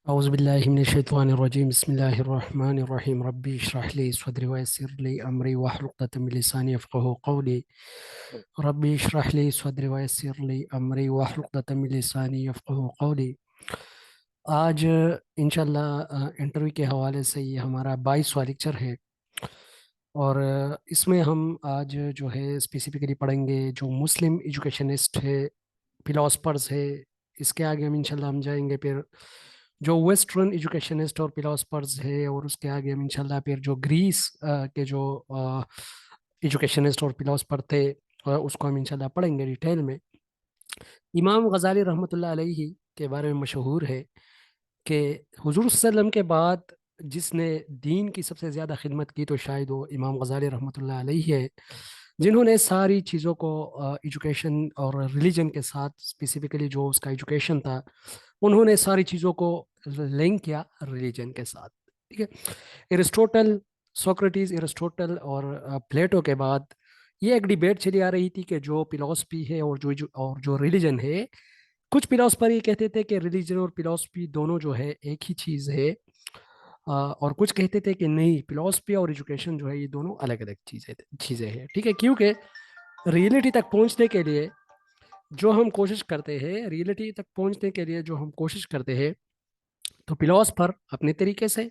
औज़ुबिल्लाहि मिनश्शैतानिर्रजीम बिस्मिल्लाहिर्रहमानिर्रहीम रब्बी इश्रह ली सदरी वयस्सिर ली अमरी वहलुल उक़दतम मिन लिसानी यफ़क़हू क़ौली रब्बी इश्रह ली सदरी वयस्सिर ली अमरी वहलुल उक़दतम मिन लिसानी यफ़क़हू क़ौली। आज इंशाअल्लाह इंटरव्यू के हवाले से ये हमारा 22वां लेक्चर है और इसमें हम आज जो है स्पेसिफिकली पढ़ेंगे जो मुस्लिम एजुकेशनिस्ट है, फिलोसफर्स है। इसके आगे हम इंशाल्लाह हम जाएंगे फिर जो वेस्टर्न एजुकेशनिस्ट और फिलोसफर्स है, और उसके आगे हम इंशाल्लाह फिर जो ग्रीस के जो एजुकेशनिस्ट और फिलोसफर थे उसको हम इंशाल्लाह पढ़ेंगे डिटेल में। इमाम गजाली रहमतुल्लाह अलैहि के बारे में मशहूर है कि हुजूर सल्लम के बाद जिसने दीन की सबसे ज़्यादा खिदमत की तो शायद वो इमाम गजाली रहमतुल्लाह अलैहि है, जिन्होंने सारी चीज़ों को एजुकेशन और रिलीजन के साथ, स्पेसिफिकली जो उसका एजुकेशन था, उन्होंने सारी चीज़ों को लिंक किया रिलीजन के साथ। ठीक है। एरिस्टोटल, सोक्रेटिस, एरिस्टोटल और प्लेटो के बाद ये एक डिबेट चली आ रही थी कि जो फिलॉसफी है और जो रिलीजन है, कुछ फिलोसफर ये कहते थे कि रिलीजन और फिलोसफी दोनों जो है एक ही चीज़ है, और कुछ कहते थे कि नहीं, फिलोसफी और एजुकेशन जो है ये दोनों अलग अलग चीज़ें हैं। ठीक है, क्योंकि रियलिटी तक पहुंचने के लिए जो हम कोशिश करते हैं, रियलिटी तक पहुंचने के लिए जो हम कोशिश करते हैं, तो फिलोसफर अपने तरीके से,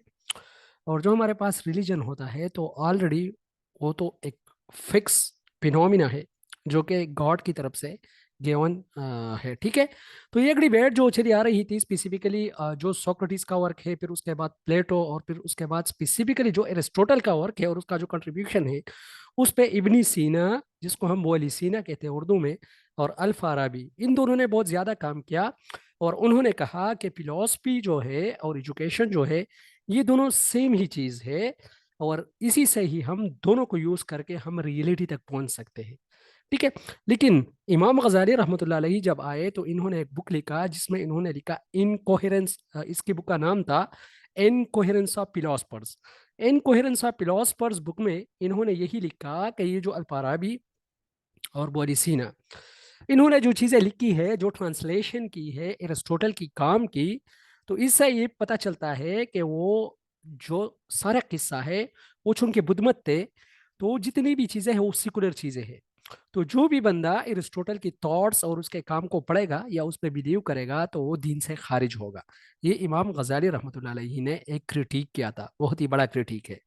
और जो हमारे पास रिलीजन होता है तो ऑलरेडी वो तो एक फिक्स फिनोमिना है जो कि गॉड की तरफ से गिवन है। ठीक है। तो ये एक डिबेट जो चली आ रही थी स्पेसिफिकली जो सोक्रेटिस का वर्क है, फिर उसके बाद प्लेटो, और फिर उसके बाद स्पेसिफिकली जो एरिस्टोटल का वर्क है और उसका जो कंट्रीब्यूशन है, उस पे इब्नी सीना, जिसको हम बोली सीना कहते हैं उर्दू में, और अल फाराबी, इन दोनों ने बहुत ज़्यादा काम किया। और उन्होंने कहा कि फिलॉसफी जो है और एजुकेशन जो है ये दोनों सेम ही चीज़ है, और इसी से ही हम दोनों को यूज़ करके हम रियलिटी तक पहुंच सकते हैं। ठीक है। लेकिन इमाम गजाली रहमतुल्लाह अलैहि जब आए तो इन्होंने एक बुक लिखा जिसमें इन्होंने लिखा इनकोहेरेंस। इसकी बुक का नाम था incoherence of philosophers. Incoherence of philosophers book में इन्होंने यही लिखा कि ये जो अल्फाराबी और बोरिसीना, इन्होंने जो चीज़ें लिखी है, जो ट्रांसलेशन की है एरिस्टोटल की काम की, तो इससे ये पता चलता है कि वो जो सारा किस्सा है वो चूंकि बुद्धमत थे, तो जितनी भी चीज़ें हैं वो सिकुलर चीज़ें हैं। तो जो भी बंदा एरिस्टोटल की थॉट्स और उसके काम को पढ़ेगा या उस पर बिलीव करेगा तो वो दीन से खारिज होगा। ये इमाम गजाली रहमतुल्लाह अलैहि ने एक क्रिटिक किया था, बहुत ही बड़ा क्रिटिक है।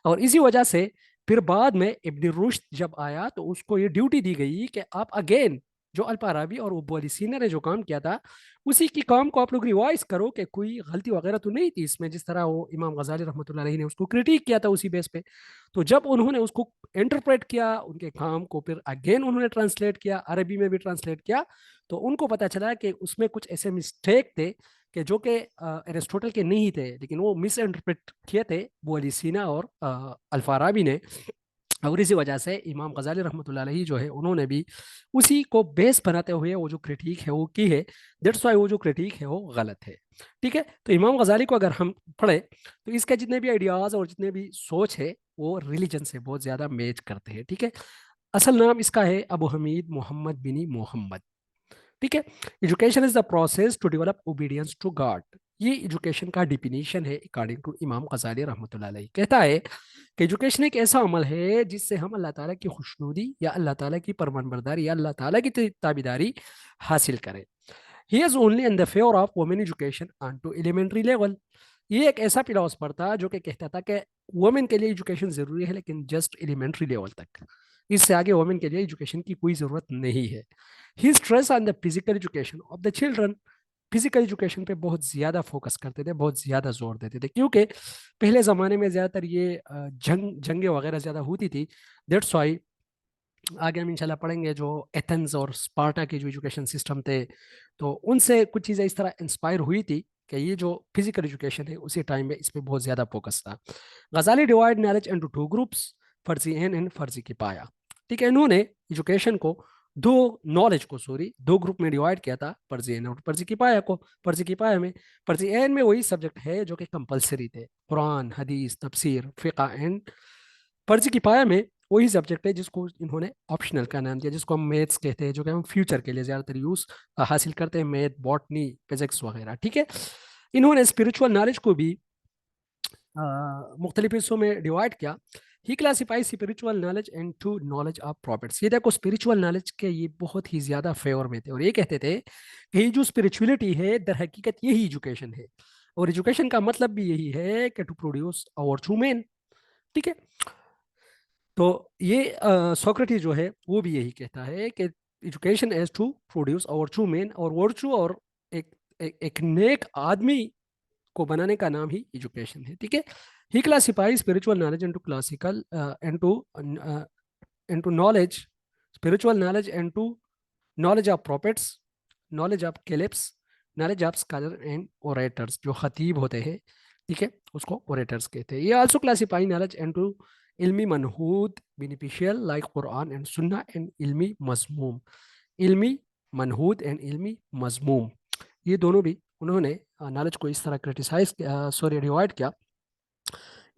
और इसी वजह से फिर बाद में इब्न रुश्द जब आया तो उसको ये ड्यूटी दी गई कि आप अगेन जो अल्पाराबी और उबैली सीना ने जो काम किया था उसी की काम को आप लोग रिवाइज करो कि कोई गलती वगैरह तो नहीं थी इसमें, जिस तरह वो इमाम गजाली रहमतुल्लाह अलैहि ने उसको क्रिटिक किया था उसी बेस पे। तो जब उन्होंने उसको इंटरप्रेट किया, उनके काम को फिर अगेन उन्होंने ट्रांसलेट किया, अरबी में भी ट्रांसलेट किया, तो उनको पता चला कि उसमें कुछ ऐसे मिस्टेक थे कि जो कि एरिस्टोटल के नहीं थे, लेकिन वो मिस इंटरप्रेट किए थे वो अली सीना और अल्फाराबी ने। और इसी वजह से इमाम गजाली रहमतुल्लाह अलैहि जो है उन्होंने भी उसी को बेस बनाते हुए वो जो क्रिटिक है वो की है। दैट्स वाई वो जो क्रिटिक है वो गलत है। ठीक है। तो इमाम गजाली को अगर हम पढ़े तो इसके जितने भी आइडियाज और जितने भी सोच है वो रिलीजन से बहुत ज्यादा मैच करते हैं। ठीक है। असल नाम इसका है अबू हमीद मोहम्मद बिनी मोहम्मद। ठीक है। Education is the process to develop obedience to God. ये एजुकेशन का डिफिनीशन है अकॉर्डिंग टू इमाम गजाली रहमतुल्लाह अलैहि। कहता है कि एजुकेशन एक ऐसा अमल है जिससे हम अल्लाह ताला की खुशनुदी या अल्लाह ताला की फरमानबरदारी या अल्लाह ताला की ताबीदारी हासिल करें। He is only in the favour of women education on to elementary level. ये एक ऐसा फिलोसफर था जो कि कहता था कि वुमेन के लिए एजुकेशन जरूरी है लेकिन जस्ट एलिमेंट्री लेवल तक, इससे आगे वुमेन के लिए एजुकेशन की कोई जरूरत नहीं है। He stress on the physical education of the children. Physical education पे बहुत ज़्यादा फोकस करते थे, बहुत ज़्यादा जोर देते थे, क्योंकि पहले ज़माने में ज़्यादातर ये जंगें वगैरह ज़्यादा होती थी। दैट्स वाई आगे हम इंशाल्लाह पढ़ेंगे जो एथेंस और स्पार्टा के जो एजुकेशन सिस्टम थे, तो उनसे कुछ चीज़ें इस तरह इंस्पायर हुई थी कि ये जो फिजिकल एजुकेशन है उसी टाइम में इस पर बहुत ज़्यादा फोकस था। गजाली divide knowledge into two groups, फर्जी एन एंड फर्जी किपाया। ठीक है। इन्होंने एजुकेशन को दो नॉलेज को सॉरी दो ग्रुप में डिवाइड किया था, फर्जी एन और फर्जी किपाया को। फर्जी किपाया में, फर्जी एन में वही सब्जेक्ट है जो कि कंपलसरी थे, कुरान, हदीस, तफसीर, फिका एंड। फर्जी किफाया में वही सब्जेक्ट है जिसको इन्होंने ऑप्शनल का नाम दिया, जिसको हम मैथ्स कहते हैं, जो कि हम फ्यूचर के लिए ज़्यादातर यूज़ हासिल करते हैं, मैथ, बॉटनी, फिजिक्स वगैरह। ठीक है। इन्होंने स्पिरिचुअल नॉलेज को भी मुख्तलिफ हिस्सों में डिवाइड किया। He classify spiritual knowledge and to knowledge of prophets. ये देखो स्पिरिचुअल नॉलेज के ये बहुत ही ज्यादा फेवर में थे और ये कहते थे कि ये जो स्पिरिचुअलिटी है दर हकीकत यही एजुकेशन है, और एजुकेशन का मतलब भी यही है कि to produce our true man. ठीक है, तो ये सोक्रेटिस जो है वो भी यही कहता है कि education as to produce our true man, और वर्चू और एक नेक आदमी को बनाने का नाम ही एजुकेशन है। ठीक है, he classify spiritual knowledge into classical into knowledge, spiritual knowledge into knowledge of prophets, knowledge of caliphs, knowledge of scholar and orators. जो खतीब होते हैं, ठीक है, उसको ओरेटर्स कहते हैं। ये आल्सो क्लासिफाई नॉलेज इनटू इल्मी मनहूद beneficial like Quran and Sunnah, and इल्मी मजमूम। इल्मी मनहूद एंड इल्मी मजमूम, ये दोनों भी उन्होंने नॉलेज को इस तरह क्रिटिसाइज, सॉरी डिवाइड किया।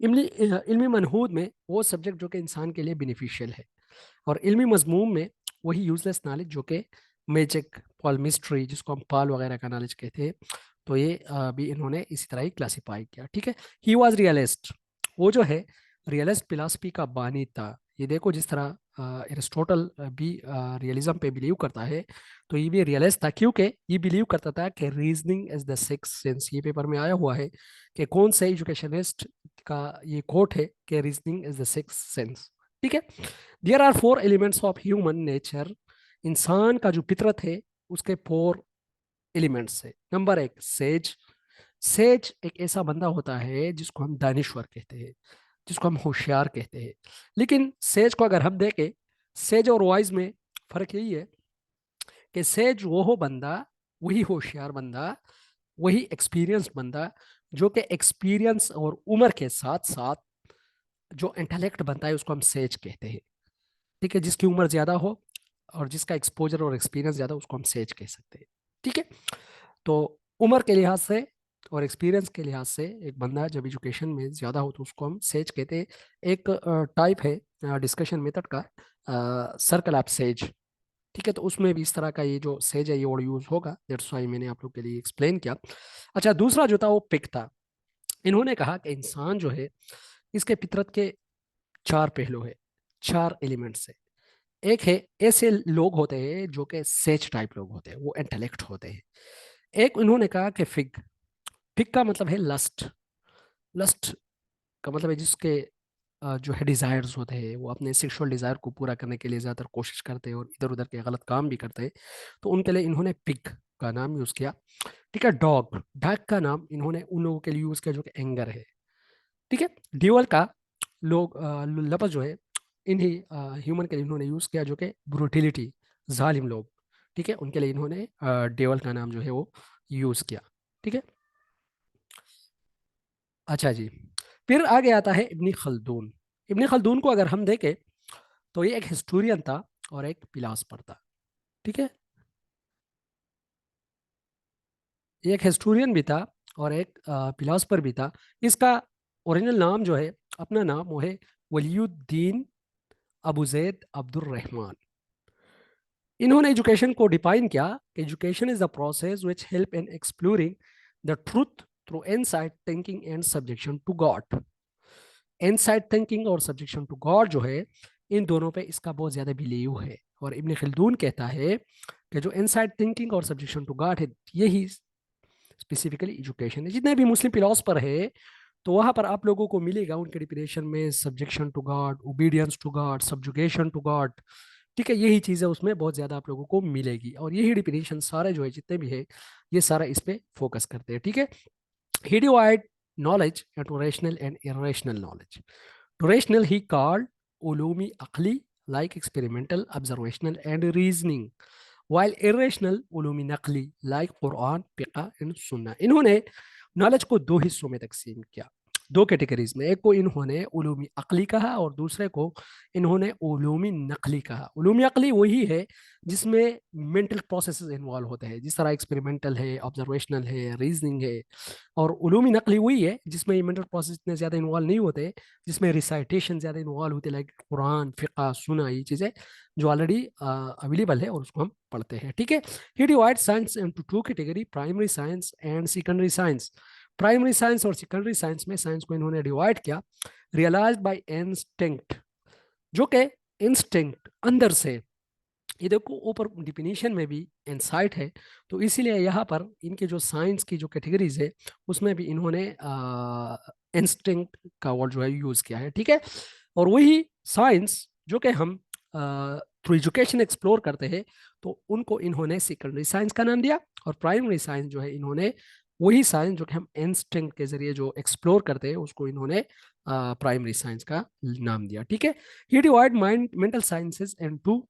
इल्मी इल्मी मनहूद में वो सब्जेक्ट जो कि इंसान के लिए बेनिफिशियल है, और इल्मी मजमूम में वही यूजलेस नॉलेज जो कि मैजिक, पॉलमिस्ट्री, जिसको हम पाल वगैरह का नॉलेज कहते हैं। तो ये भी इन्होंने इसी तरह ही क्लासिफाई किया। ठीक है, ही वाज रियलिस्ट, वो जो है रियलिस्ट फिलासफी का बानी था। ये देखो जिस तरह एरिस्टोटल भी रियलिज्म पे बिलीव करता है, तो ये भी रियलिस्ट था, क्योंकि ये बिलीव करता था कि reasoning is the six sense. ये पेपर में आया हुआ है कि कौन से एजुकेशनिस्ट का ये कोट है कि reasoning is the six sense. ठीक है, there are four elements of human nature. इंसान का जो फितरत है उसके फोर एलिमेंट्स है। नंबर एक, सेज। सेज एक ऐसा बंदा होता है जिसको हम दानिश्वर कहते हैं, जिसको हम होशियार कहते हैं। लेकिन सेज को अगर हम देखें, सेज और वाइज में फर्क यही है कि सेज वो हो बंदा, वही होशियार बंदा, वही एक्सपीरियंस बंदा, जो कि एक्सपीरियंस और उम्र के साथ साथ जो इंटेलेक्ट बनता है उसको हम सेज कहते हैं। ठीक है, जिसकी उम्र ज्यादा हो और जिसका एक्सपोजर और एक्सपीरियंस ज्यादा, उसको हम सेज कह सकते हैं। ठीक है, तो उम्र के लिहाज से और एक्सपीरियंस के लिहाज से एक बंदा जब एजुकेशन में ज़्यादा हो तो उसको हम सेज कहते हैं। एक टाइप है डिस्कशन मेथड का, सर्कल ऑफ सेज। ठीक है, तो उसमें भी इस तरह का ये जो सेज है ये वर्ड यूज होगा, दैट्स व्हाई मैंने आप लोग के लिए एक्सप्लेन किया। अच्छा, दूसरा जो था वो पिक था। इन्होंने कहा कि इंसान जो है इसके फितरत के चार पहलू है, चार एलिमेंट्स है। एक है, ऐसे लोग होते हैं जो कि सेज टाइप लोग होते हैं, वो इंटेलेक्ट होते हैं। एक इन्होंने कहा कि फिग, फिग का मतलब है लस्ट। लस्ट का मतलब है जिसके जो है डिजायर्स होते हैं, वो अपने सेक्सुअल डिजायर को पूरा करने के लिए ज्यादातर कोशिश करते हैं और इधर उधर के गलत काम भी करते हैं। तो उनके लिए इन्होंने पिग का नाम यूज किया। ठीक है, डॉग, डॉग का नाम इन्होंने उन लोगों के लिए यूज किया जो कि एंगर है। ठीक है, ड्यूअल का लोग लफ्ज जो है इन्हीं ह्यूमन के लिए इन्होंने यूज किया जो कि ब्रूटिलिटी, जालिम लोग। ठीक है, उनके लिए इन्होंने डेवल का नाम जो है वो यूज किया। ठीक है, अच्छा जी, फिर आगे आता है इब्न खलदून। इब्न खलदून को अगर हम देखें तो ये एक हिस्टोरियन था और एक फिलासफर था। ठीक है, ये एक हिस्टोरियन भी था और एक फिलासफर भी था। इसका ओरिजिनल नाम जो है, अपना नाम वो है वलीउद्दीन अबू जैद अब्दुर रहमान। इन्होंने एजुकेशन को डिफाइन किया कि education is the process which help in exploring the truth through insight thinking and subjection to God. Insight thinking और सब्जेक्शन टू गॉड जो है, इन दोनों पे इसका बहुत ज्यादा बिलीव है। और इब्न खिल्दून कहता है कि जो इनसाइट थिंकिंग और सब्जेक्शन टू गॉड है, यही स्पेसिफिकली एजुकेशन है। जितने भी मुस्लिम फिलोसफर है तो वहां पर आप लोगों को मिलेगा उनके डिफिनेशन में subjection to God, obedience to God, subjugation to God. ठीक है, यही चीजें उसमें बहुत ज्यादा आप लोगों को मिलेगी, और यही डिफिनेशन सारे जो है जितने भी है ये सारा इस पे फोकस करते हैं। ठीक है, he divide knowledge into rational and irrational knowledge. To rational he called ulumi aqli like experimental, observational and reasoning, while irrational ulumi naqli like Quran, fiqh and sunnah. इन्होंने नॉलेज को दो हिस्सों में तकसीम किया। दो कैटेगरीज में, एक को इन्होंने उलूमी अकली कहा और दूसरे को इन्होंने उलूमी नकली कहा। उलूमी अकली वही है जिसमें मेंटल प्रोसेसेस इन्वॉल्व होते हैं, जिस तरह एक्सपेरिमेंटल है, ऑब्जर्वेशनल है, रीजनिंग है। और उलूमी नकली वही है जिसमें ये मेंटल प्रोसेस इतने ज़्यादा इन्वॉल्व नहीं होते, जिसमें रिसाइटेशन ज़्यादा इन्वॉल्व होते, लाइक कुरान, फिक़ा, सुना, ये चीज़ें जो ऑलरेडी अवेलेबल है और उसको हम पढ़ते हैं। ठीक है। He divide science into two category, primary science and secondary science. Primary science और सेकेंडरी साइंस में साइंस को इन्होंने डिवाइड किया रियलाइज्ड बाय इंस्टिंक्ट, जो कि इंस्टिंक्ट अंदर से, ये देखो ऊपर डिफिनीशन में भी इनसाइट है, तो इसीलिए यहाँ पर इनके जो साइंस की जो कैटेगरीज है उसमें भी इन्होंने इंस्टिंक्ट का वर्ड जो है यूज किया है। ठीक है। और वही साइंस जो कि हम थ्रू एजुकेशन एक्सप्लोर करते हैं, तो उनको इन्होंने सेकेंडरी साइंस का नाम दिया। और प्राइमरी साइंस जो है इन्होंने वही साइंस जो कि हम इंस्टिंक्ट के जरिए जो एक्सप्लोर करते हैं उसको इन्होंने प्राइमरी साइंस का नाम दिया। ठीक है। He divide mind mental sciences into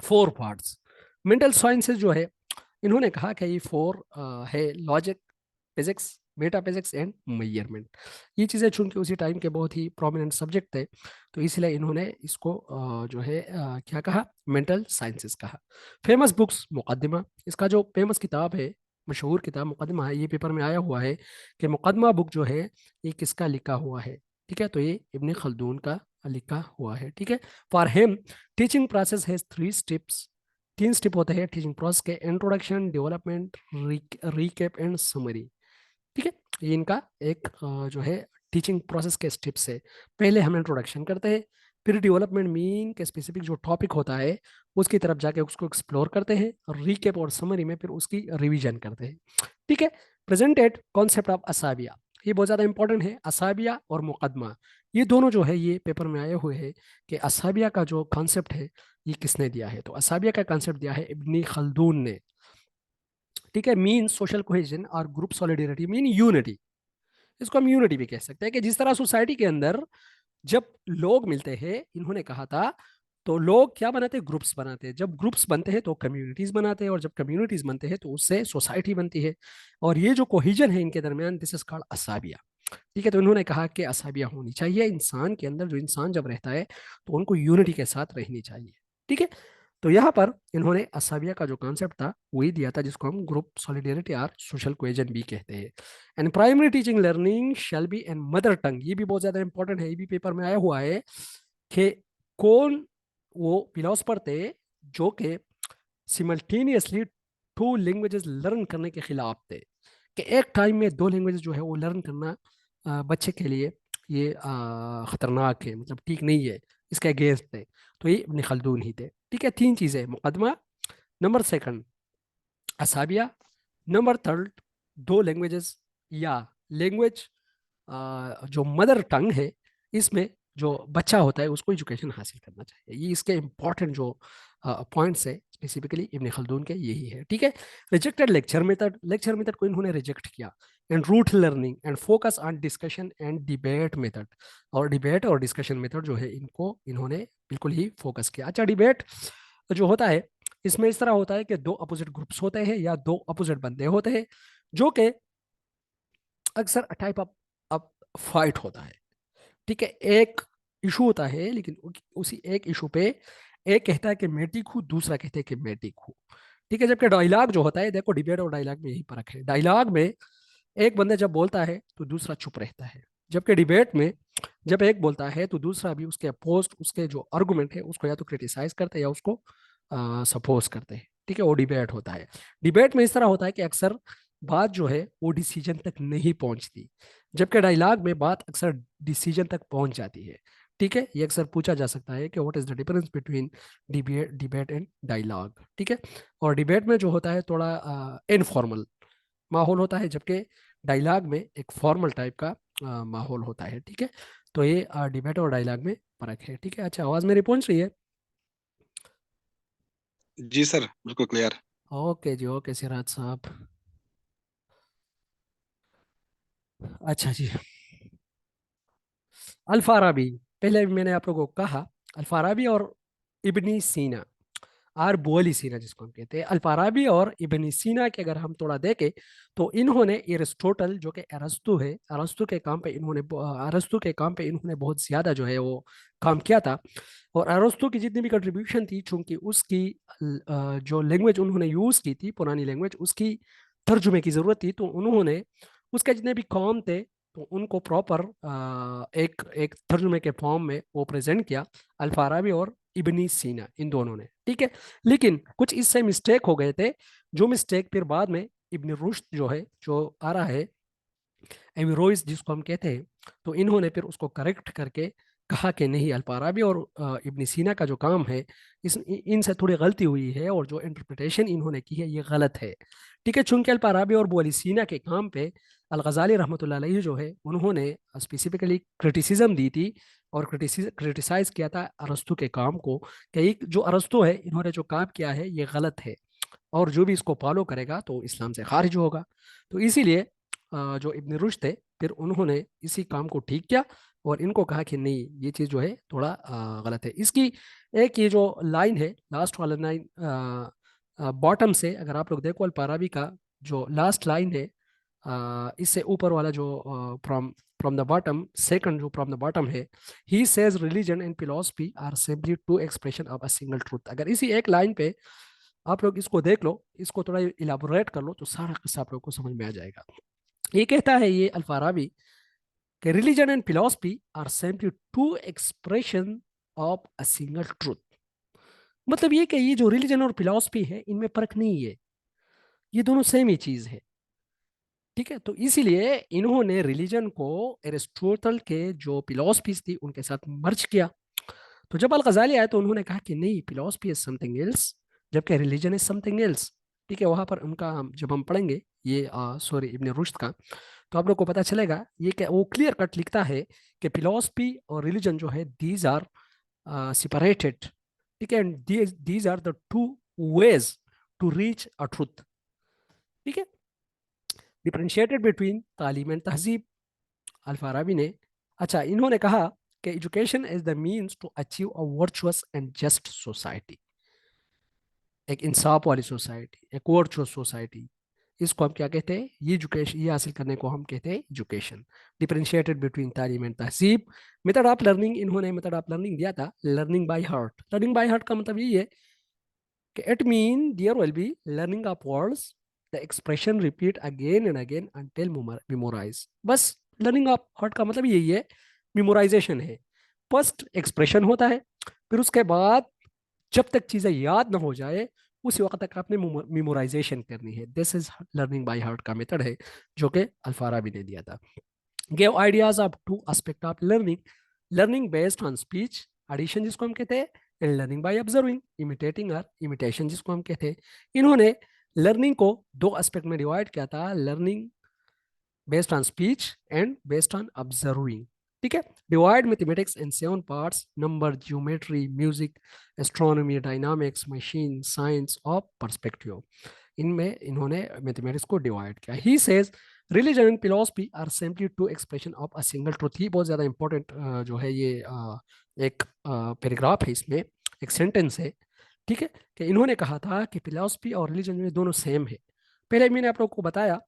four parts. Mental sciences जो है इन्होंने कहा कि ये फोर है, logic, physics, metaphysics and measurement. ये चीज़ें चूंकि उसी टाइम के बहुत ही प्रोमिनेंट सब्जेक्ट थे, तो इसलिए इन्होंने इसको जो है क्या कहा, मेंटल साइंसेस कहा। फेमस बुक्स, मुकदमा, इसका जो फेमस किताब है, मशहूर किताब मुकदमा है, ये पेपर में आया हुआ है कि मुकदमा बुक जो है ये किसका लिखा हुआ है। ठीक है। तो ये इब्न खल्दून का लिखा हुआ है। ठीक है। For him teaching process has three steps, तीन स्टेप होते हैं टीचिंग प्रोसेस के, introduction, development, recap and summary. ठीक है। ये इनका एक जो है टीचिंग प्रोसेस के स्टेप्स है। पहले हम इंट्रोडक्शन करते हैं, फिर डेवलपमेंट मीन के स्पेसिफिक जो टॉपिक होता है उसकी तरफ जाके उसको एक्सप्लोर करते हैं, और रिकेप और समरी में फिर उसकी रिवीजन करते हैं। ठीक है। प्रेजेंटेड कॉन्सेप्ट ऑफ असाबिया, ये बहुत ज़्यादा इंपॉर्टेंट है। असाबिया और मुकदमा ये दोनों जो है ये पेपर में आए हुए हैं कि असाबिया का जो कॉन्सेप्ट है ये किसने दिया है। तो असाबिया का कॉन्सेप्ट दिया है इब्नी खल्दून ने। ठीक है। मीन सोशल कोहेजन और ग्रुप सॉलिडेरिटी, मीन यूनिटी, इसको हम यूनिटी भी कह सकते हैं कि जिस तरह सोसाइटी के अंदर जब लोग मिलते हैं, इन्होंने कहा था, तो लोग क्या बनाते हैं, ग्रुप्स बनाते हैं। जब ग्रुप्स बनते हैं तो कम्युनिटीज बनाते हैं, और जब कम्युनिटीज बनते हैं तो उससे सोसाइटी बनती है। और ये जो कोहिजन है इनके दरमियान, दिस इज कॉल्ड असाबिया। ठीक है। तो इन्होंने कहा कि असाबिया होनी चाहिए इंसान के अंदर, जो इंसान जब रहता है तो उनको यूनिटी के साथ रहनी चाहिए। ठीक है। तो यहाँ पर इन्होंने असाबिया का जो कॉन्सेप्ट था वही दिया था, जिसको हम ग्रुप सॉलिडेरिटी और सोशल कोहेजन भी कहते हैं। And primary teaching learning shall be and mother tongue, ये भी बहुत ज्यादा इंपॉर्टेंट है, ये भी पेपर में आया हुआ है कि कौन वो फिलोसफर थे जो कि सिमल्टेनियसली टू लैंग्वेजेस लर्न करने के खिलाफ थे, कि एक टाइम में दो लैंग्वेज जो है वो लर्न करना बच्चे के लिए ये खतरनाक है, मतलब ठीक नहीं है, इसके अगेंस्ट थे। तो ये इब्न खल्दून ही थे। ठीक है। तीन चीजें, मुकदमा, नंबर सेकंड असाबिया, नंबर थर्ड दो लैंग्वेजेस, या लैंग्वेज जो मदर टंग है, इसमें जो बच्चा होता है उसको एजुकेशन हासिल करना चाहिए। ये इसके इंपॉर्टेंट जो पॉइंट्स है स्पेसिफिकली इब्न खल्दून के यही है। ठीक है। Rejected lecture method, lecture method को इन्होंने रिजेक्ट किया। And rote learning and focus on discussion and debate method, और डिबेट और डिस्कशन मेथड जो है इनको इन्होंने बिल्कुल ही फोकस किया। अच्छा, डिबेट जो होता है इसमें इस तरह होता है कि दो अपोजिट ग्रुप्स होते हैं या दो अपोजिट बंदे होते हैं, जो कि अक्सर टाइप ऑफ फाइट होता है। ठीक है। एक इशू होता है, लेकिन उसी एक इशू पे एक कहता है कि मैं ठीक हूँ, दूसरा कहता है कि मैं ठीक हूँ। ठीक है। जबकि डायलॉग जो होता है, देखो डिबेट और डायलॉग में यही फर्क है। डायलॉग में एक बंदा जब बोलता है तो दूसरा चुप रहता है, जबकि डिबेट में जब एक बोलता है तो दूसरा भी उसके अपोज, उसके जो आर्गुमेंट है उसको या तो क्रिटिसाइज करते हैं या उसको सपोज करते हैं। ठीक है। वो डिबेट होता है। डिबेट में इस तरह होता है कि अक्सर बात जो है वो डिसीजन तक नहीं पहुंचती, जबकि डायलॉग में बात अक्सर डिसीजन तक पहुंच जाती है। ठीक है। ये अक्सर पूछा जा सकता है कि what is the difference between debate and dialogue. ठीक है। और डिबेट में जो होता है थोड़ा इनफॉर्मल माहौल होता है, जबकि डायलॉग में एक फॉर्मल टाइप का माहौल होता है। ठीक है। तो ये डिबेट और डायलॉग में फर्क है। ठीक है। अच्छा, आवाज़ मेरी पहुंच रही है? जी सर, बिल्कुल क्लियर। ओके जी, ओके सिराज साहब। अच्छा जी, अल फाराबी, पहले भी मैंने आप लोगों को कहा, अल फाराबी और इब्नी सीना। और बुअली सीना जिसको हम कहते हैं। अल्फाराबी और इब्न सीना के अगर हम थोड़ा देखें तो इन्होंने एरिस्टोटल जो कि अरस्तु है, अरस्तु के काम पे इन्होंने बहुत ज़्यादा जो है वो काम किया था। और अरस्तु की जितनी भी कंट्रीब्यूशन थी, चूंकि उसकी जो लैंग्वेज उन्होंने यूज़ की थी, पुरानी लैंग्वेज, उसकी तर्जुमे की ज़रूरत थी, तो उन्होंने उसके जितने भी काम थे तो उनको प्रॉपर एक एक तर्जुमे के फॉर्म में वो प्रेजेंट किया, अल्फाराबी और इब्नी सीना इन दोनों ने। ठीक है, लेकिन कुछ इससे मिस्टेक हो गए थे, जो मिस्टेक फिर बाद में इब्न रुश्द जो है, जो आ रहा है एविरोइस जिसको हम कहते हैं, तो इन्होंने फिर उसको करेक्ट करके कहा कि नहीं, अल्फाराबी और इब्न सीना का जो काम है इनसे थोड़ी गलती हुई है और जो इंटरप्रिटेशन इन्होंने की है ये गलत है। ठीक है, चूंकि अल्फाराबी और बुअली सीना के काम पे अल गजाली रहमतुल्लाह अलैहि जो है उन्होंने स्पेसिफिकली क्रिटिसिज्म दी थी और क्रिटिसाइज किया था अरस्तु के काम को, कि जो अरस्तु है इन्होंने जो काम किया है ये गलत है और जो भी इसको फॉलो करेगा तो इस्लाम से खारिज होगा। तो इसीलिए जो इब्न रुश्द थे फिर उन्होंने इसी काम को ठीक किया और इनको कहा कि नहीं, ये चीज़ जो है थोड़ा गलत है। इसकी एक ये जो लाइन है, लास्ट वाला लाइन, बॉटम से अगर आप लोग देखो अल-फाराबी का जो लास्ट लाइन है, इससे ऊपर वाला जो from from the bottom, second जो फ्रॉम द बॉटम है, he says religion and philosophy are simply two expression of a single truth. अगर इसी एक लाइन पे आप लोग इसको देख लो, इसको थोड़ा इलाबोरेट कर लो, तो सारा किस्सा आप लोग को समझ में आ जाएगा। ये कहता है ये अल्फाराबी कि religion and philosophy are simply two expression of a single truth. मतलब ये कि ये जो रिलीजन और फिलोसफी है इनमें फर्क नहीं है, ये दोनों सेम ही चीज है। ठीक है, तो इसीलिए इन्होंने रिलीजन को एरिस्टोटल के जो फिलोसफीज थी उनके साथ मर्ज किया। तो जब अल गजाली आए तो उन्होंने कहा कि नहीं, फिलोसफी इज समथिंग एल्स जबकि रिलीजन इज समथिंग एल्स। ठीक है, वहां पर उनका जब हम पढ़ेंगे ये सॉरी इब्न रुश्द का, तो आप लोग को पता चलेगा ये क्या वो क्लियर कट लिखता है कि फिलोसफी और रिलीजन जो है दीज आर सेपरेटेड। ठीक है, and these are the two ways to reach a truth. ठीक है, डिफरेंशिएटेड बिटवीन तालीम एंड तहजीब। अल-फाराबी ने, अच्छा, इन्होंने कहा कि education is the means to achieve a virtuous and just society, एक इंसाफ वाली सोसाइटी, एक वर्चुअस सोसाइटी, इसको हम क्या कहते हैं, ये एजुकेशन, ये हासिल करने को हम कहते हैं एजुकेशन। डिफरेंशिएटेड बिटवीन तालीम एंड तहजीब। मेथड ऑफ लर्निंग, इन्होंने मेथड ऑफ लर्निंग दिया था learning by heart. Learning by heart का मतलब यही है कि it mean there will be learning of words, the expression repeat again and again until memorise. बस लर्निंग ऑफ हार्ट का मतलब यही है, मेमोराइजेशन है। फर्स्ट एक्सप्रेशन होता है, फिर उसके बाद जब तक चीज़ें याद ना हो जाए उसी वक्त तक आपने मेमोराइजेशन करनी है। This is learning by heart का मेथड है जो कि अल्फाराबी ने दिया था। Give ideas of two aspect of learning, learning based on speech, addition जिसको हम कहते हैं, and learning by observing, imitating और इमिटेशन जिसको हम कहते हैं। इन्होंने लर्निंग को दो एस्पेक्ट में डिवाइड किया था, learning based on speech and based on observing. ठीक है, divide mathematics in 7 parts, number, geometry, music, astronomy, dynamics, machine science और पर्सपेक्टिव। इनमें इन्होंने मैथमेटिक्स को डिवाइड किया। He says religion and philosophy are simply two expression of a single truth. He बहुत ज्यादा important जो है ये एक पैराग्राफ है, इसमें एक सेंटेंस है। ठीक है, कि इन्होंने कहा था कि फिलोसफी और रिलीजन जो है दोनों सेम है। पहले मैंने आप लोग को बताया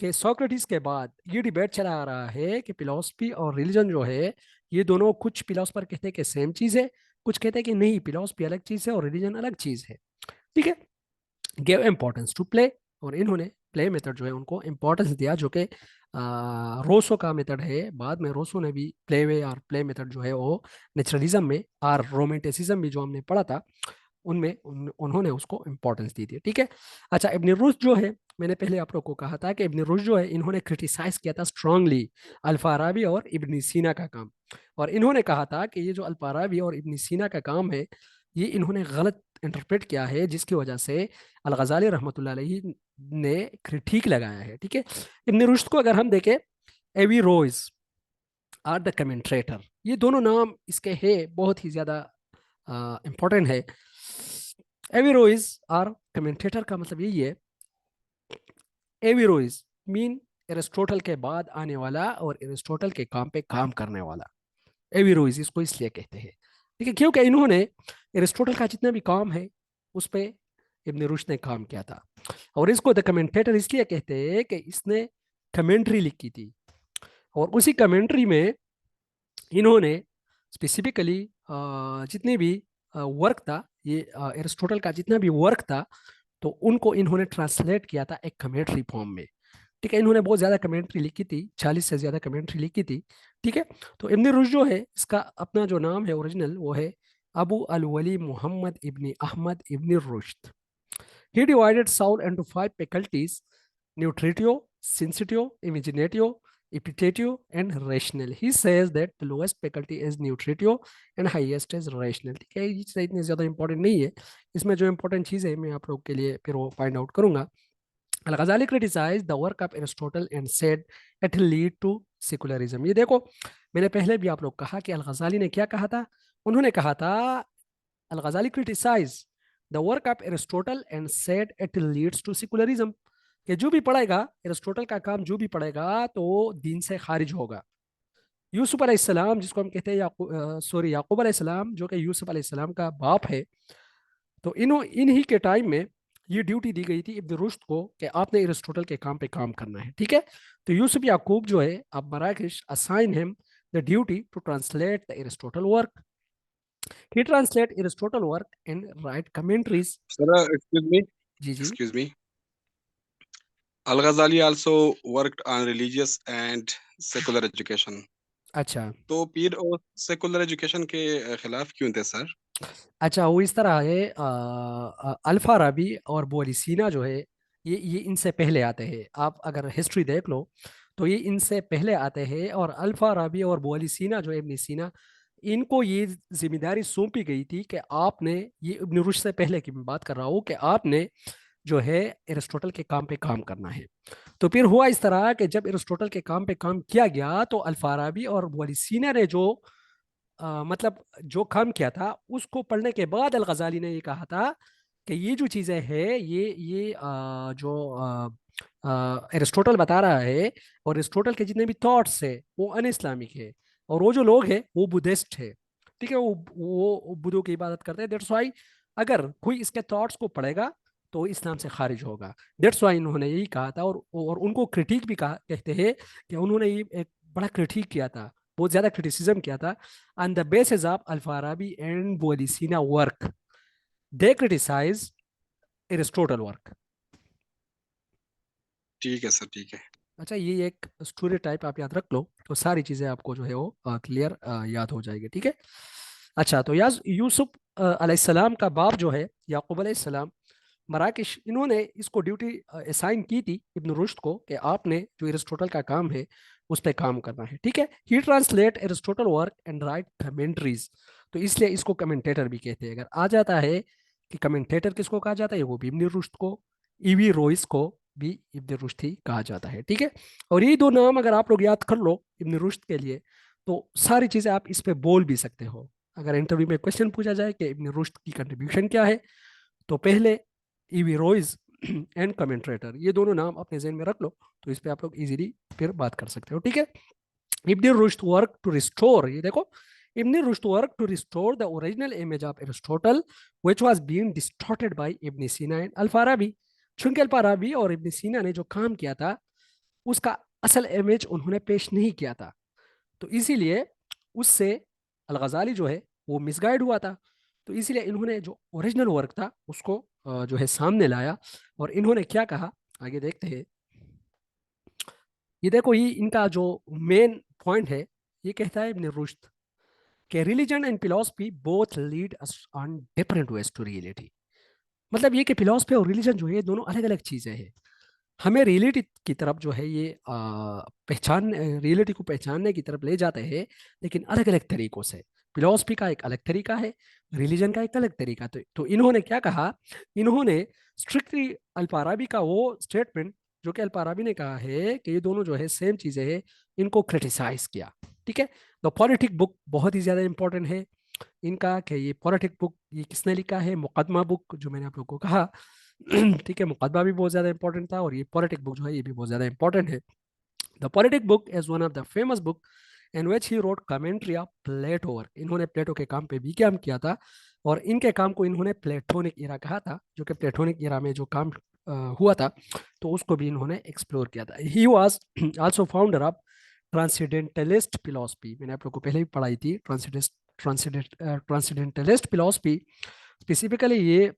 कि सोक्रेटिस के बाद ये डिबेट चला आ रहा है कि फिलोसफी और रिलीजन जो है ये दोनों, कुछ फिलोसफर कहते हैं कि सेम चीज है, कुछ कहते हैं कि नहीं, फिलोसफी अलग चीज है और रिलीजन अलग चीज है। ठीक है, गिव इम्पोर्टेंस टू प्ले, और इन्होंने प्ले मेथड जो है उनको इम्पोर्टेंस दिया, जो कि रोसो का मेथड है। बाद में रोसो ने भी प्ले वे और प्ले मेथड जो है वो नेचुरलिज्म में और रोमेंटिसिज्म भी जो हमने पढ़ा था उनमें उन्होंने उसको इम्पोर्टेंस दी थी। ठीक है, अच्छा, इब्न रुश्द जो है, मैंने पहले आप लोग को कहा था कि इब्न रुश्द जो है इन्होंने क्रिटिसाइज किया था स्ट्रांगली अल-फाराबी और इब्न सीना का काम, और इन्होंने कहा था कि ये जो अल-फाराबी और इब्न सीना का काम है ये इन्होंने गलत इंटरप्रेट किया है, जिसकी वजह से अल गजाली रहमतुल्लाह अलैहि ने क्रिटिक लगाया है। ठीक है, इब्न रुश्द को अगर हम देखें, एवी रोज आर द कमेंट्रेटर, ये दोनों नाम इसके है बहुत ही ज्यादा इंपॉर्टेंट है। एविरोइज आर कमेंटेटर का मतलब यही है, एविरोइज मीन एरिस्टोटल के बाद आने वाला और एरिस्टोटल के काम पे काम करने वाला। एविरोइज इसको इसलिए कहते हैं, ठीक है, क्योंकि इन्होंने एरिस्टोटल का जितना भी काम है उस पे इब्न रुश्द ने काम किया था। और इसको द कमेंटेटर इसलिए कहते हैं कि इसने कमेंट्री लिखी थी, और उसी कमेंट्री में इन्होंने स्पेसिफिकली जितने भी वर्क था, ये एरिस्टोटल का जितना भी वर्क था, तो उनको इन्होंने ट्रांसलेट किया था एक कमेंट्री फॉर्म में। ठीक है, इन्होंने बहुत ज्यादा कमेंट्री लिखी थी, 40 से ज्यादा कमेंट्री लिखी थी। ठीक है, तो इब्न रुश्द जो है, इसका अपना जो नाम है ओरिजिनल, वो है अबू अल वली मोहम्मद इब्न अहमद इब्न Rushd. He divided sound into five faculties: nutritive, sensitive, imaginative, appetitive, and rational. He says that the lowest faculty is nutritive and highest is rational. ठीक है, ये चीज़ इतनी ज़्यादा इंपॉर्टेंट नहीं है। इसमें जो इंपॉर्टेंट चीज़ है मैं आप लोग के लिए फिर वो फाइंड आउट करूंगा। Al-Ghazali criticized the work of Aristotle and said it lead to secularism. ये देखो, मैंने पहले भी आप लोग कहा कि अल-गज़ाली ने क्या कहा था। उन्होंने कहा था, Al-Ghazali criticise the work of Aristotle and said it leads to secularism, कि जो भी पढ़ेगा एरिस्टोटल का काम, जो भी पढ़ेगा तो दीन से खारिज होगा। यूसुफ अलैहिस्सलाम, जिसको हम कहते हैं याकूब अलैहिस्सलाम, जो कि यूसुफ अलैहिस्सलाम का बाप है, तो इन्हीं के टाइम में ये ड्यूटी दी गई थी इब्न रुश्द को कि आपने एरिस्टोटल के काम पे काम करना है। ठीक है, तो यूसुफ याकूब जो है, अब Marrakesh assign him the duty to translate the Aristotle work. He translate Aristotle work and write commentaries. Sir, excuse me. जी जी। Excuse me. Al-Ghazali also worked on religious and secular education. अच्छा तो पीर और सेकुलर एजुकेशन के खिलाफ क्यों थे sir? अच्छा, वो इस तरह है, अल्फा राबी और बोली सीना जो है, ये इनसे पहले आते हैं। आप अगर हिस्ट्री देख लो तो ये इनसे पहले आते हैं, और अल्फा राबी और बोली सीना जो है, इब्न सीना, इनको ये जिम्मेदारी सौंपी गई थी कि आपने, ये इब्न रुश्द से पहले की मैं बात कर रहा हूँ, कि आपने जो है एरिस्टोटल के काम पे काम करना है। तो फिर हुआ इस तरह कि जब एरिस्टोटल के काम पे काम किया गया, तो अल्फाराबी और वलीसीना ने जो मतलब जो काम किया था, उसको पढ़ने के बाद अल गजाली ने ये कहा था कि ये जो चीज़ें हैं, ये जो एरिस्टोटल बता रहा है, और एरिस्टोटल के जितने भी थॉट्स है वो अन इस्लामिक है, और वो जो लोग हैं वो बुद्धिस्ट है। ठीक है, वो बुद्धों की इबादत करते हैं। दैट्स वाई अगर कोई इसके थॉट्स को पढ़ेगा तो इस्लाम से खारिज होगा। दैट्स वाई इन्होंने यही कहा था, और उनको क्रिटिक भी कहा, कहते हैं कि उन्होंने ये एक बड़ा क्रिटिक किया था, बहुत ज्यादा क्रिटिसिज्म किया था। On the basis of Al-Farabi and Bu Ali Sina work, they criticise Aristotle work. ठीक है सर, ठीक है। अच्छा, ये एक स्टोरी टाइप आप याद रख लो, तो सारी चीजें आपको जो है वो क्लियर याद हो जाएगी। ठीक है। अच्छा, तो याज यूसुफ अलैहिस्सलाम का बाप जो है याकूब अलैहिस्सलाम, मराकिश, इन्होंने इसको ड्यूटी असाइन की थी इब्न रुश्द को कि आपने जो एरिस्टोटल का काम है उस पर काम करना है। ठीक है, he translate Aristotle work and write commentaries, तो इसलिए इसको कमेंटेटर भी कहते हैं। अगर आ जाता है कि कमेंटेटर किसको कहा जाता है, वो भी इब्न रुश्द को, ईवी रोइस को भी इब्न रुश्द ही कहा जाता है। ठीक है, और ये दो नाम अगर आप लोग याद कर लो इब्न रुश्द के लिए, तो सारी चीजें आप इस पे बोल भी सकते हो। अगर इंटरव्यू में क्वेश्चन पूछा जाए कि इब्न रुश्द की कंट्रीब्यूशन क्या है, तो पहले ईवी रोइज एंड कमेंट्रेटर, ये दोनों नाम अपने जहन में रख लो, तो इस पे आप लोग इजीली फिर बात कर सकते हो। ठीक है, Ibn Rushd work to restore, ये देखो, Ibn Rushd work to restore the original image of Aristotle which was being distorted by Ibn Sina and अल-फाराबी। चूंकि अल-फाराबी और इब्न सीना ने जो काम किया था, उसका असल इमेज उन्होंने पेश नहीं किया था, तो इसीलिए उससे अल-गज़ाली जो है वो मिसगाइड हुआ था। तो इसीलिए इन्होंने जो ओरिजिनल वर्क था उसको जो है सामने लाया, और इन्होंने क्या कहा आगे देखते हैं। ये देखो, ये इनका जो मेन पॉइंट है, ये कहता है इब्न रुश्द कि religion and philosophy both lead us on different ways to reality. मतलब ये कि फिलॉसफी और रिलीजन जो है, ये दोनों अलग अलग चीजें हैं। हमें रियलिटी की तरफ जो है ये पहचान, रियलिटी को पहचानने की तरफ ले जाते हैं, लेकिन अलग अलग तरीकों से। फिलॉसफी का एक अलग तरीका है, रिलीजन का एक अलग तरीका। तो इन्होंने क्या कहा, इन्होंने स्ट्रिक्टली अल्फाराबी का वो स्टेटमेंट, जो कि अल्फाराबी ने कहा है कि ये दोनों जो है सेम चीजें हैं, इनको क्रिटिसाइज किया। ठीक है, द पॉलिटिक बुक बहुत ही ज्यादा इंपॉर्टेंट है इनका, कि ये पॉलिटिक बुक ये किसने लिखा है, मुकदमा बुक जो मैंने आप लोगों को कहा। ठीक है, मुकदमा भी बहुत ज्यादा इंपॉर्टेंट था, और ये पॉलिटिक बुक जो है ये भी बहुत ज्यादा इंपॉर्टेंट है। The politic book is one of the famous book in which he wrote commentary of Plato work. इन्होंने प्लेटो के काम पे भी काम किया था, और इनके काम को इन्होंने प्लेटोनिक इरा कहा था, जो कि प्लेटोनिक इरा में जो काम हुआ था, तो उसको भी इन्होंने एक्सप्लोर किया था। He was also founder of transcendentalist philosophy. मैंने आप लोग को पहले भी पढ़ाई थी ट्रांसेंडेंटलिस्ट फिलोसफी। स्पेसिफिकली ये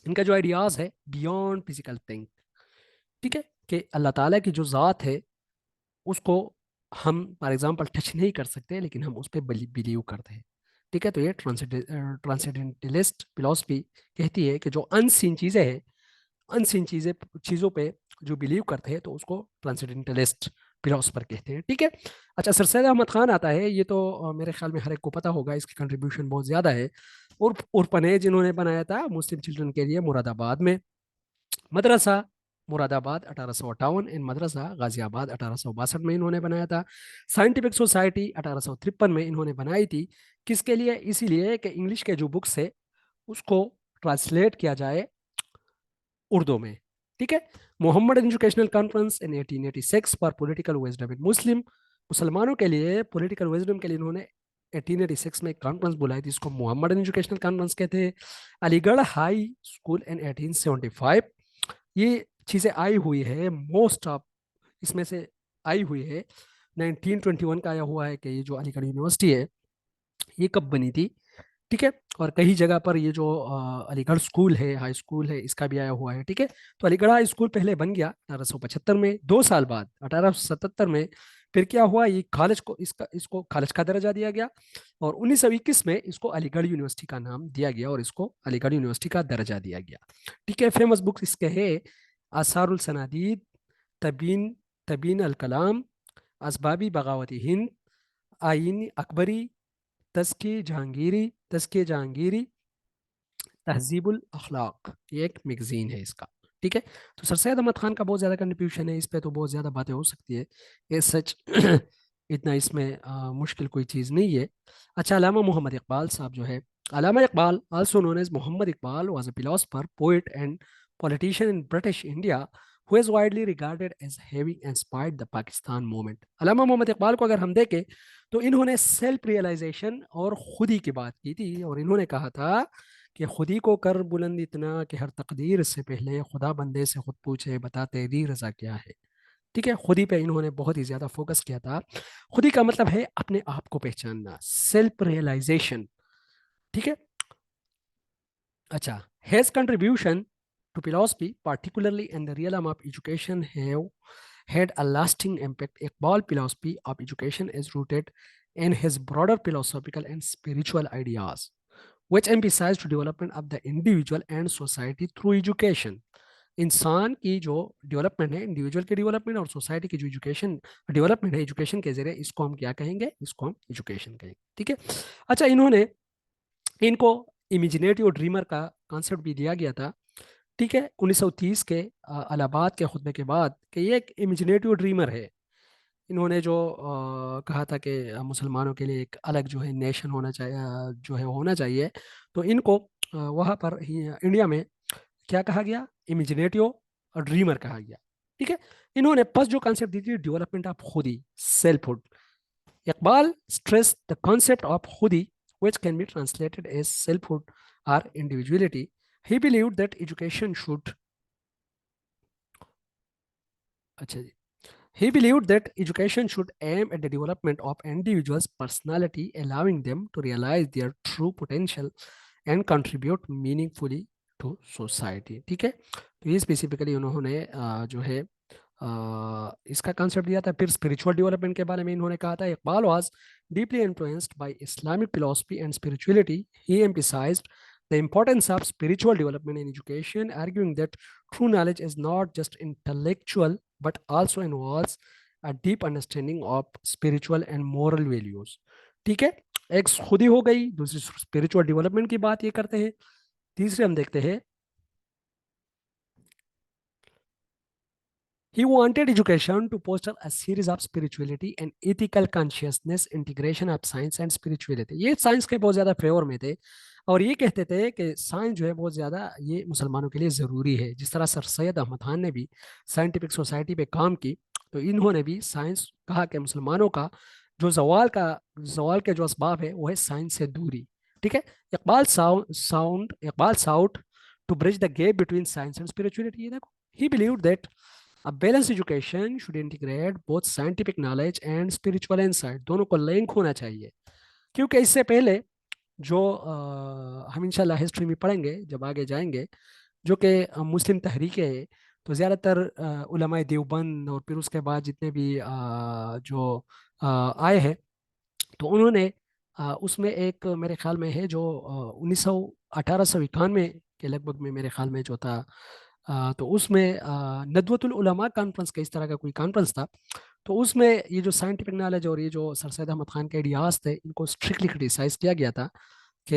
इनका जो आइडियाज है बियॉन्ड फिजिकल थिंग, ठीक है, कि अल्लाह ताला की जो ज़ात है उसको हम फॉर एग्जांपल टच नहीं कर सकते, लेकिन हम उस पर बिलीव करते हैं। ठीक है, तो ये ट्रांसेंडेंटलिस्ट फिलोसफी कहती है कि जो अनसीन चीज़ें हैं, अनसीन चीज़ों पे जो बिलीव करते हैं, तो उसको ट्रांसेंडेंटलिस्ट फिलोसफर कहते हैं। ठीक है। अच्छा, सर सैयद अहमद खान आता है, ये तो मेरे ख्याल में हर एक को पता होगा, इसकी कंट्रीब्यूशन बहुत ज़्यादा है। उर्फनेज इन्होंने बनाया था मुस्लिम चिल्ड्रन के लिए मुरादाबाद में, मदरसा मुरादाबाद 1858, इन मदरसा गाजियाबाद 1862 में इन्होंने बनाया था। साइंटिफिक सोसाइटी 1853 में इन्होंने बनाई थी। किसके लिए? इसीलिए कि इंग्लिश के जो बुक्स है उसको ट्रांसलेट किया जाए उर्दू में। ठीक है। Mohammad educational conference in 1886 for political wisdom in Muslim, मुसलमानों के लिए पॉलिटिकल विजडम के लिए इन्होंने 1886 में एक कॉन्फ्रेंस बुलाई थी, इसको मोहम्मद एजुकेशनल कॉन्फ्रेंस कहते हैं। अलीगढ़ हाई स्कूल इन 1875, ये चीज़ें आई हुई है, मोस्ट ऑफ इसमें से आई हुई है। 1921 का आया हुआ है कि ये जो अलीगढ़ यूनिवर्सिटी है ये कब बनी थी। ठीक है। और कई जगह पर ये जो अलीगढ़ स्कूल है, हाई स्कूल है, इसका भी आया हुआ है। ठीक है। तो अलीगढ़ हाई स्कूल पहले बन गया 1875 में, 2 साल बाद 1877 में फिर क्या हुआ, ये कॉलेज को इसको कॉलेज का दर्जा दिया गया, और 1921 में इसको अलीगढ़ यूनिवर्सिटी का नाम दिया गया और इसको अलीगढ़ यूनिवर्सिटी का दर्जा दिया गया। ठीक है। फेमस बुक्स इसके है आसारुल सनादीद, तबीन तबीन अल कलाम, असबाबी बगावती हिंद, आइन अकबरी, तस्के जहांगीरी, तहजीबुल अखलाक, ये एक मैगजीन है इसका। ठीक है। तो सर सैयद अहमद खान का बहुत ज़्यादा कंट्रीब्यूशन है, इस पे तो बहुत ज़्यादा बातें हो सकती है, ये सच इतना इसमें मुश्किल कोई चीज़ नहीं है। अच्छा, अलामा मोहम्मद इकबाल साहब जो है, Allama Iqbal also known as Muhammad Iqbal was a philosopher, poet and politician in British India who is widely regarded as having inspired the Pakistan movement। अलामा मोहम्मद इकबाल को अगर हम देखें तो इन्होंने सेल्फ रियलाइजेशन और खुदी की बात की थी, और इन्होंने कहा था कि खुदी को कर बुलंद इतना कि हर तकदीर से पहले खुदा बंदे से खुद पूछे बता तेरी रजा क्या है। ठीक है। खुदी पे इन्होंने बहुत ही ज्यादा फोकस किया था। खुदी का मतलब है अपने आप को पहचानना, सेल्फ रियलाइजेशन। ठीक है। अच्छा, his contribution to philosophy, particularly in the realm of education, have had a lasting impact. Iqbal philosophy of education is rooted in his broader philosophical and spiritual ideas, which emphasize the development of the individual and society through education। इंसान की जो development है, individual की development और society की जो education development है, education के जरिए, इसको हम क्या कहेंगे? इसको हम एजुकेशन कहेंगे। ठीक है। अच्छा, इन्होंने इनको इमेजिनेटिव और ड्रीमर का कॉन्सेप्ट भी दिया गया था। ठीक है। 1930 के इलाहाबाद के खुतबे के बाद कि ये एक इमेजिनेटिव ड्रीमर है। इन्होंने जो कहा था कि मुसलमानों के लिए एक अलग जो है नेशन होना चाहिए, जो है होना चाहिए, तो इनको वहाँ पर इंडिया में क्या कहा गया? इमेजिनेटिव और ड्रीमर कहा गया। ठीक है। इन्होंने फर्स्ट जो कॉन्सेप्ट दी थी, डेवलपमेंट ऑफ खुदी, selfhood. Iqbal stressed the concept of khudi, which can be translated as selfhood or individuality. He believed that education should, अच्छा जी, he believed that education should aim at the development of individuals' personality, allowing them to realize their true potential and contribute meaningfully to society। ठीक है। तो ये specifically उन्होंने जो है इसका concept दिया था। फिर स्पिरिचुअल डेवलपमेंट के बारे में इन्होंने कहा था, Iqbal was deeply influenced by Islamic philosophy and spirituality. He emphasised the importance of spiritual development in education, arguing that true knowledge is not just intellectual but also involves a deep understanding of spiritual and moral values। ठीक है। एक खुदी हो गई, दूसरी spiritual development की बात ये करते हैं, तीसरे हम देखते हैं he wanted education to foster a series of spirituality and ethical consciousness, integration of science and spirituality। ये साइंस के बहुत ज़्यादा फेवर में थे, और ये कहते थे कि साइंस जो है बहुत ज़्यादा ये मुसलमानों के लिए ज़रूरी है। जिस तरह सर सैयद अहमद खान ने भी साइंटिफिक सोसाइटी पे काम की, तो इन्होंने भी साइंस कहा कि मुसलमानों का जो जवाल के जो असबाब है वो है साइंस से दूरी। ठीक है। Iqbal sought to bridge the gap between science and spirituality. ये देखो, he believed that a balanced education should integrate both scientific knowledge and spiritual insight, दोनों को लिंक होना चाहिए। क्योंकि इससे पहले जो हम इंशाल्लाह हिस्ट्री में पढ़ेंगे जब आगे जाएंगे, जो कि मुस्लिम तहरीकें है, तो ज़्यादातर उलमाए देवबंद और फिर उसके बाद जितने भी जो आए हैं, तो उन्होंने उसमें एक मेरे ख्याल में है जो 1891 के लगभग में मेरे ख्याल में जो था, तो उसमें नदवतुल उलमा कॉन्फ्रेंस का इस तरह का कोई कॉन्फ्रेंस था। तो उसमें ये जो साइंटिफिक नॉलेज और ये जो सर सैयद अहमद खान के आइडियाज थे, इनको स्ट्रिक्टली क्रिटिसाइज किया गया था कि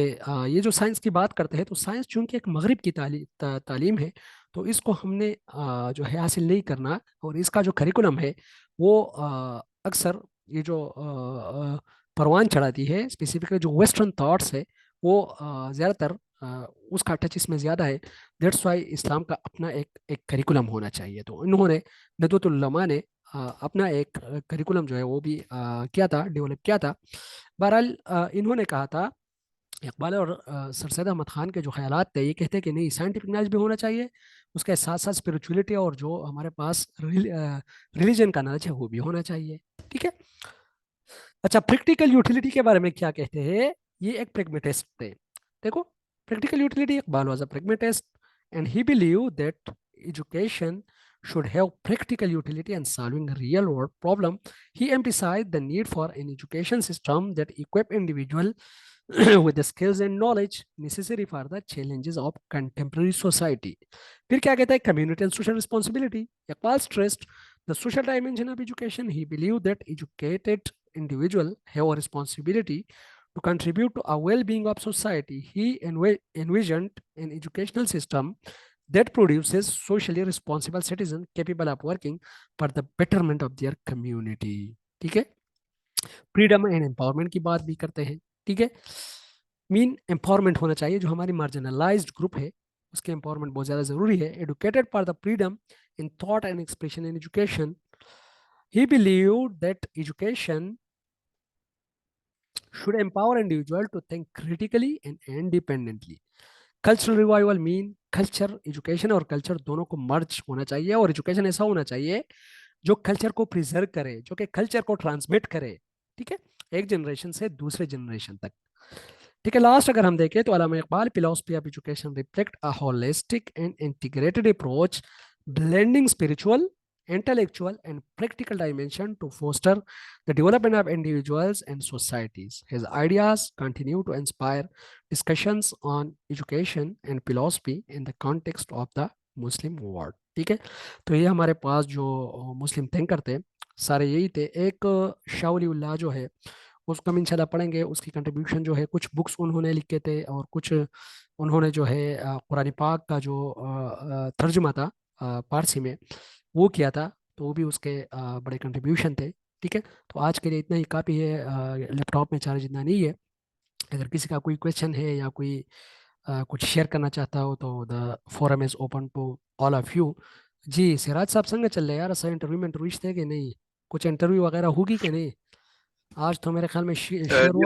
ये जो साइंस की बात करते हैं, तो साइंस चूंकि एक मगरिब की तालीम है, तो इसको हमने जो है हासिल नहीं करना, और इसका जो करिकुलम है वो अक्सर ये जो परवान चढ़ाती है, स्पेसिफिकली जो वेस्टर्न थॉट्स है वो ज़्यादातर उसका टच इसमें ज़्यादा है। दैट्स वाई इस्लाम का अपना एक एक करिकुलम होना चाहिए। तो इन्होंने नदवतुल उलमा ने अपना एक करिकुलम जो है वो भी किया था, डेवलप किया था। बहरहाल इन्होंने कहा था, इकबाल और सर सैयद अहमद खान के जो ख्यालात थे, ये कहते हैं कि नहीं, साइंटिफिक नॉलेज भी होना चाहिए, उसके साथ साथ स्पिरिचुअलिटी और जो हमारे पास रिलीजन का नॉलेज है वो भी होना चाहिए। ठीक है। अच्छा, प्रैक्टिकल यूटिलिटी के बारे में क्या कहते हैं? ये एक pragmatist थे। देखो, practical utility, Iqbal was a pragmatist and he believed that education should have practical utility and solving real world problem. He emphasized the need for an education system that equip individual with the skills and knowledge necessary for the challenges of contemporary society. फिर क्या कहता है? community and social responsibility. Iqbal stressed the social dimension of education. He believed that educated individual have a responsibility to contribute to a well-being of society. He envisioned an educational system that produces socially responsible citizens capable of working for the betterment of their community. ठीक है। Freedom and empowerment की बात भी करते हैं। ठीक है। Mean empowerment होना चाहिए, जो हमारी मार्जिनलाइज्ड ग्रुप है उसके एम्पावरमेंट बहुत ज़्यादा ज़रूरी है। Educated for the freedom in thought and expression in education. He believe that education should empower individual to think critically and independently. Cultural revival mean culture, education और कल्चर दोनों को मर्ज होना चाहिए, और एजुकेशन ऐसा होना चाहिए जो कल्चर को प्रिजर्व करे, जो कि कल्चर को ट्रांसमिट करे। ठीक है, एक जनरेशन से दूसरे जनरेशन तक। ठीक है। लास्ट अगर हम देखें तो Allama Iqbal philosophy of education reflect a holistic and integrated approach blending spiritual, intellectual, and practical dimension to foster the development of individuals and societies. His ideas continue to inspire discussions on education and philosophy in the context of the Muslim world. ठीक है। तो ये हमारे पास जो मुस्लिम thinker थे, सारे यही थे। एक शाह वली उल्लाह जो है, उसको हम इंशाल्लाह पढ़ेंगे। उसकी कंट्रीब्यूशन जो है, कुछ बुक्स उन्होंने लिखे थे, और कुछ उन्होंने जो है कुरान पाक का जो तर्जुमा था पारसी में, वो किया था। तो वो भी उसके बड़े कंट्रीब्यूशन थे। ठीक है। तो आज के लिए इतना ही काफ़ी है। लैपटॉप में चार्ज इतना नहीं है। अगर किसी का कोई क्वेश्चन है या कोई कुछ शेयर करना चाहता हो, तो the forum is open to all of you. Ji Siraj साहब, संग चल रहे यार, सर इंटरव्यू में थे कि नहीं? कुछ इंटरव्यू वगैरह होगी कि नहीं? आज तो मेरे ख्याल में शेयर हुआ Yes, है।